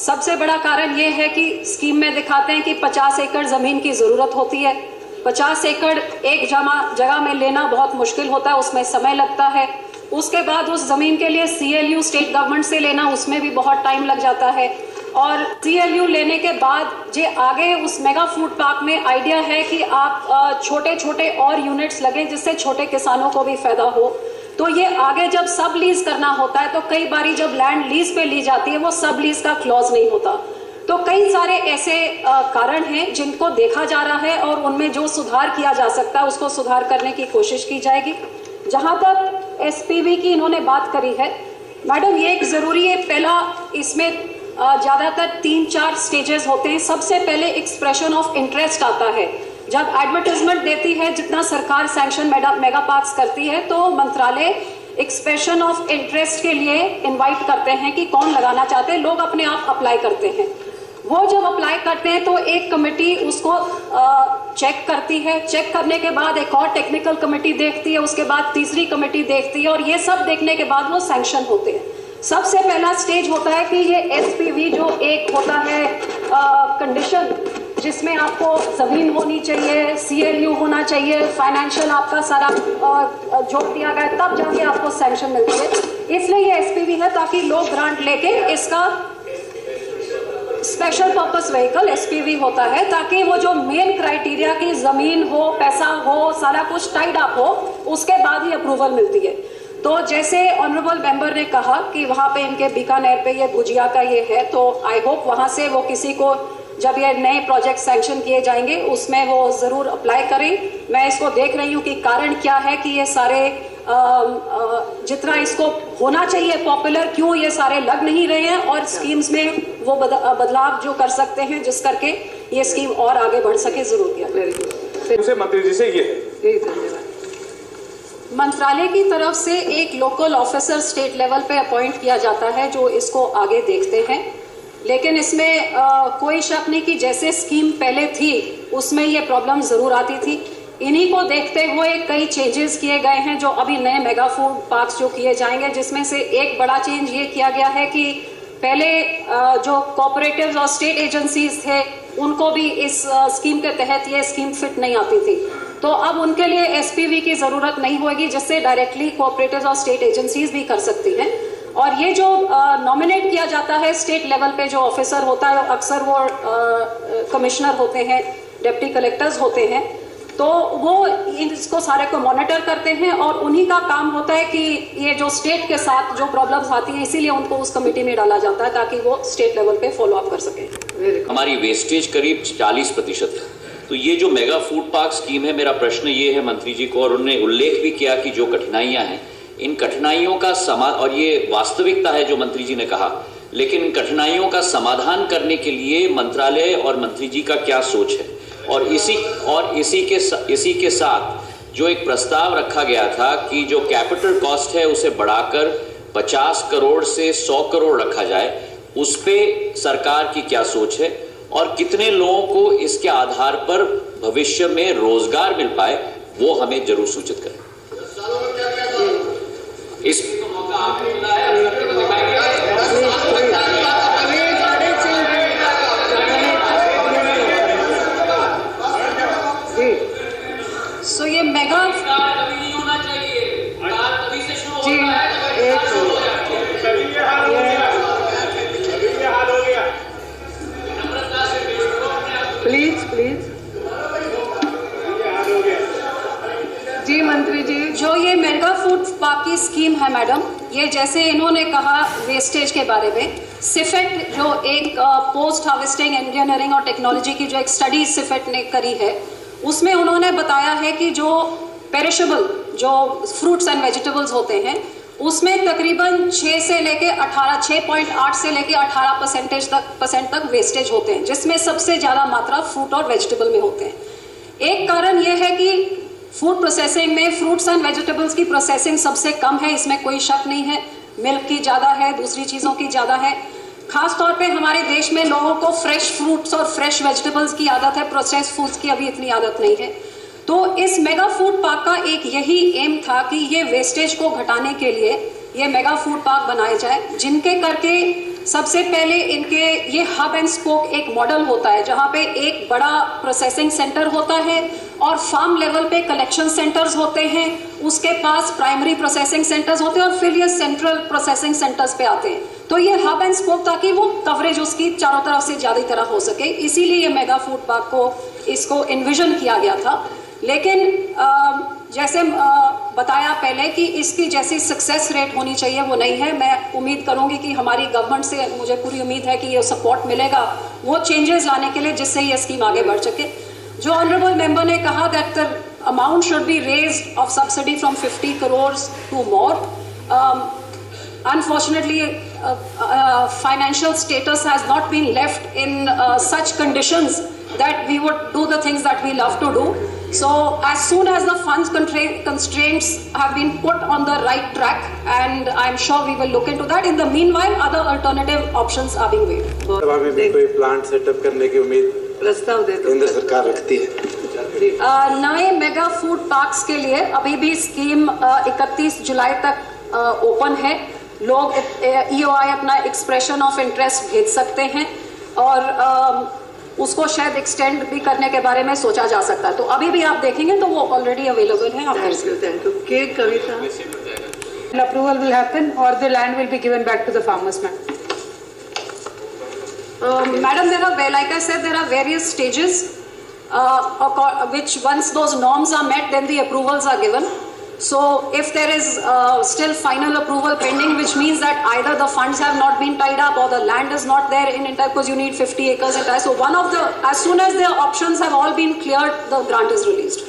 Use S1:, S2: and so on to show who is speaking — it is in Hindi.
S1: सबसे बड़ा कारण ये है कि स्कीम में दिखाते हैं कि 50 एकड़ ज़मीन की ज़रूरत होती है। 50 एकड़ एक जगह में लेना बहुत मुश्किल होता है, उसमें समय लगता है। उसके बाद उस ज़मीन के लिए CLU स्टेट गवर्नमेंट से लेना, उसमें भी बहुत टाइम लग जाता है। और CLU लेने के बाद जे आगे उस मेगा फूड पार्क में आइडिया है कि आप छोटे छोटे और यूनिट्स लगें जिससे छोटे किसानों को भी फायदा हो। तो ये आगे जब सब लीज करना होता है तो कई बारी जब लैंड लीज पे ली जाती है वो सब लीज का क्लॉज नहीं होता। तो कई सारे ऐसे कारण हैं जिनको देखा जा रहा है और उनमें जो सुधार किया जा सकता है उसको सुधार करने की कोशिश की जाएगी। जहां तक SPV की इन्होंने बात करी है, मैडम ये एक ज़रूरी है। पहला इसमें ज़्यादातर 3-4 स्टेजेस होते हैं। सबसे पहले एक्सप्रेशन ऑफ इंटरेस्ट आता है। जब एडवर्टाइजमेंट देती है, जितना सरकार सैंक्शन मेगा पार्क्स करती है, तो मंत्रालय एक्सप्रेशन ऑफ इंटरेस्ट के लिए इनवाइट करते हैं कि कौन लगाना चाहते हैं। लोग अपने आप अप्लाई करते हैं। वो जब अप्लाई करते हैं तो एक कमेटी उसको चेक करती है। चेक करने के बाद एक और टेक्निकल कमेटी देखती है, उसके बाद तीसरी कमेटी देखती है और ये सब देखने के बाद वो सैंक्शन होते हैं। सबसे पहला स्टेज होता है कि ये SPV जो एक होता है कंडीशन, जिसमें आपको जमीन होनी चाहिए, CLU होना चाहिए, फाइनेंशियल आपका सारा जोड़ दिया गया, तब जाके आपको सैंक्शन मिलती है। इसलिए ये SPV है ताकि लोग ग्रांट लेके, इसका स्पेशल पर्पस व्हीकल SPV होता है ताकि वो जो मेन क्राइटेरिया की जमीन हो, पैसा हो, सारा कुछ टाइड अप हो, उसके बाद ही अप्रूवल मिलती है। तो जैसे ऑनरेबल मेंबर ने कहा कि वहाँ पे इनके बीकानेर पे ये भुजिया का ये है, तो आई होप वहाँ से वो किसी को, जब ये नए प्रोजेक्ट सैंक्शन किए जाएंगे उसमें वो ज़रूर अप्लाई करें। मैं इसको देख रही हूँ कि कारण क्या है कि ये सारे जितना इसको होना चाहिए पॉपुलर, क्यों ये सारे लग नहीं रहे हैं, और स्कीम्स में वो बदलाव जो कर सकते हैं जिस करके ये स्कीम और आगे बढ़ सके, जरूर किया।
S2: मंत्री जी से ये है,
S1: मंत्रालय की तरफ से एक लोकल ऑफिसर स्टेट लेवल पे अपॉइंट किया जाता है जो इसको आगे देखते हैं। लेकिन इसमें कोई शक नहीं कि जैसे स्कीम पहले थी उसमें ये प्रॉब्लम ज़रूर आती थी। इन्हीं को देखते हुए कई चेंजेस किए गए हैं जो अभी नए मेगा फूड पार्क्स जो किए जाएंगे, जिसमें से एक बड़ा चेंज ये किया गया है कि पहले जो कोऑपरेटिव्स और स्टेट एजेंसीज थे उनको भी इस स्कीम के तहत ये स्कीम फिट नहीं आती थी, तो अब उनके लिए SPV की ज़रूरत नहीं होगी, जिससे डायरेक्टली कोऑपरेटिव्स और स्टेट एजेंसीज भी कर सकती हैं। और ये जो नॉमिनेट किया जाता है स्टेट लेवल पे जो ऑफिसर होता है, अक्सर वो कमिश्नर होते हैं, डिप्टी कलेक्टर्स होते हैं, तो वो इसको सारे को मॉनिटर करते हैं और उन्हीं का काम होता है कि ये जो स्टेट के साथ जो प्रॉब्लम्स आती हैं इसीलिए उनको उस कमेटी में डाला जाता है ताकि वो स्टेट लेवल पे फॉलो अप कर सके।
S3: हमारी वेस्टेज करीब 40% है। तो ये जो मेगा फूड पार्क स्कीम है, मेरा प्रश्न ये है मंत्री जी को, और उन्होंने उल्लेख भी किया कि जो कठिनाइयां हैं, इन कठिनाइयों का और ये वास्तविकता है जो मंत्री जी ने कहा, लेकिन इन कठिनाइयों का समाधान करने के लिए मंत्रालय और मंत्री जी का क्या सोच है? और इसी के साथ जो एक प्रस्ताव रखा गया था कि जो कैपिटल कॉस्ट है उसे बढ़ाकर 50 करोड़ से 100 करोड़ रखा जाए, उस पे सरकार की क्या सोच है और कितने लोगों को इसके आधार पर भविष्य में रोजगार मिल पाए, वो हमें जरूर सूचित करें। इस
S1: सो ये मेगा
S3: नहीं होना चाहिए, अभी से शुरू होता है।
S1: प्लीज जी मंत्री जी, जो ये मेगा फूड पार्क की स्कीम है मैडम, ये जैसे इन्होंने कहा वेस्टेज के बारे में, सिफेट जो एक पोस्ट हार्वेस्टिंग इंजीनियरिंग और टेक्नोलॉजी की जो एक स्टडी सिफेट ने करी है, उसमें उन्होंने बताया है कि जो पेरिशेबल जो फ्रूट्स एंड वेजिटेबल्स होते हैं उसमें तकरीबन 6 से लेके 18, 6.8 से लेके 18% तक वेस्टेज होते हैं, जिसमें सबसे ज़्यादा मात्रा फ्रूट और वेजिटेबल में होते हैं। एक कारण यह है कि फूड प्रोसेसिंग में फ्रूट्स एंड वेजिटेबल्स की प्रोसेसिंग सबसे कम है, इसमें कोई शक नहीं है। मिल्क की ज़्यादा है, दूसरी चीज़ों की ज़्यादा है। खास तौर पे हमारे देश में लोगों को फ्रेश फ्रूट्स और फ्रेश वेजिटेबल्स की आदत है, प्रोसेस्ड फूड्स की अभी इतनी आदत नहीं है। तो इस मेगा फूड पार्क का एक यही एम था कि ये वेस्टेज को घटाने के लिए ये मेगा फूड पार्क बनाए जाए, जिनके करके सबसे पहले इनके ये हब एंड स्पोक एक मॉडल होता है जहां पे एक बड़ा प्रोसेसिंग सेंटर होता है और फार्म लेवल पे कलेक्शन सेंटर्स होते हैं, उसके पास प्राइमरी प्रोसेसिंग सेंटर्स होते हैं और फिर ये सेंट्रल प्रोसेसिंग सेंटर्स पे आते हैं। तो ये हब एंड स्पोक ताकि वो कवरेज उसकी चारों तरफ से ज़्यादा तरह हो सके, इसीलिए ये मेगा फूड पार्क को इसको इन्विजन किया गया था। लेकिन जैसे बताया पहले कि इसकी जैसी सक्सेस रेट होनी चाहिए वो नहीं है। मैं उम्मीद करूंगी कि हमारी गवर्नमेंट से मुझे पूरी उम्मीद है कि ये सपोर्ट मिलेगा वो चेंजेस लाने के लिए जिससे ये स्कीम आगे बढ़ सके। जो ऑनरेबल मेंबर ने कहा that the amount should be raised of subsidy from 50 crore to more. Unfortunately, financial status has not been left in such conditions that we would do the things that we love to do. So as soon as the funds constraints have been put on the right track, and I'm sure we will look into that. In the meanwhile, other alternative options are being weighed.
S2: सभा में भी कोई प्लांट सेटअप करने की उम्मीद
S4: प्रस्ताव दे दो।
S2: केंद्र सरकार रखती है।
S1: नए मेगा फूड पार्क्स के लिए अभी भी स्कीम 31 जुलाई तक ओपन है। लोग EOI अपना एक्सप्रेशन ऑफ इंटरेस्ट भेज सकते हैं और उसको शायद एक्सटेंड भी करने के बारे में सोचा जा सकता है। तो अभी भी आप देखेंगे तो वो ऑलरेडी अवेलेबल है।
S4: Thank you. के कविता
S5: approval will happen or the land will be given back to the farmers, ma'am?
S1: Madam, like I said, there are various stages which once those norms are met, then the approvals are given. So if there is still final approval pending, which means that either the funds have not been tied up or the land is not there in entire, because you need 50 acres entire. So as soon as the options have all been cleared, the grant is released.